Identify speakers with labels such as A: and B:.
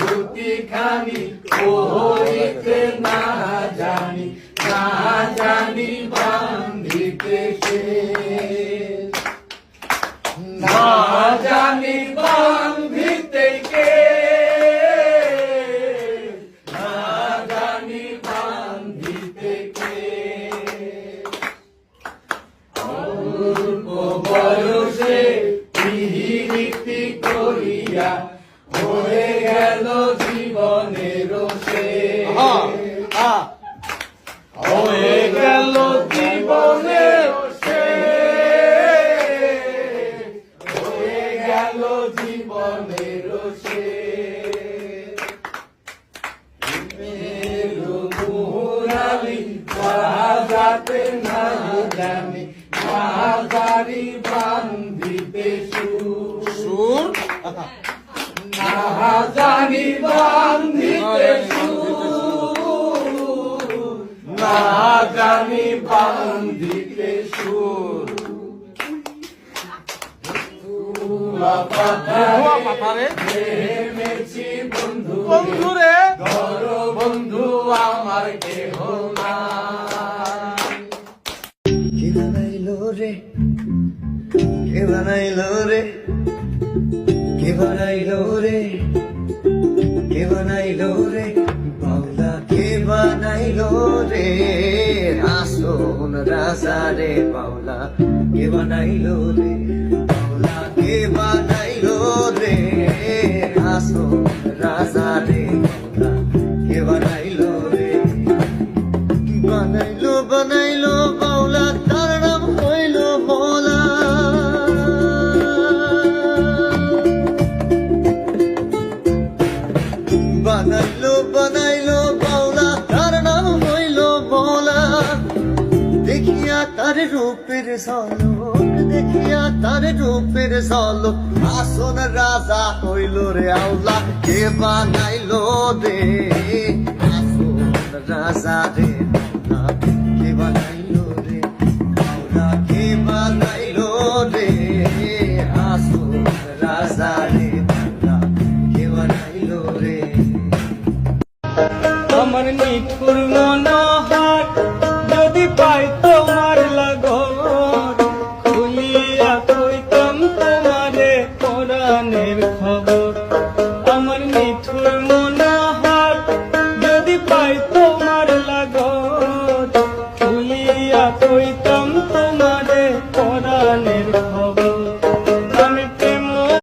A: ধুতি খানি পরিতে না জানি বান্ধিতে সে না জানি বান্ধিতে কে না জানি বান্ধিতে কে অল্প বয়সে পিহিরীতি করিয়া হয়ে গেল জীবনের শেষ হয়ে গেল জীবনের শেষ হয়ে গেল জীবনের শেষ মুহুরালি বাজাতে না জানি বাজারি বান্ধিতে সুর না জানি বান্ধিতে সুর না জানি বান্ধিতে সুর প্রেমেছি বন্ধুরে ধর বন্ধু আমার কেহ না
B: কে বানাইলো রে কে বানাইলো রে কে বানাইলো রে কে বানাইলো রে বাউলা কে বানাইলো রে আসুন রাজা রে বাউলা কে বানাইলো রে বাউলা কে বানাইলো রে আসুন রাজা রে বাউলা কে বানাইলো রে বানাইলো বানাইলো বাউলা তার নাম হইল মৌলা বানাইলো বানাইলো বাউলা তার নাম হইল মৌলা দেখিয়া তার রূপের ঝলক দেখিয়া তার রূপের ঝলক আসন রাজা হইল রে আউলা কে বানাইলো রে আসন রাজা রে কে বানাইলো রে আউলা কে বানাইলো রে আসন রাজা রে কে বানাইলো রে
C: আমার নিঠুর মনোহর যদি পাই তোমার লাগর খুলিয়া কইতাম তোমারে কোরআনের খবর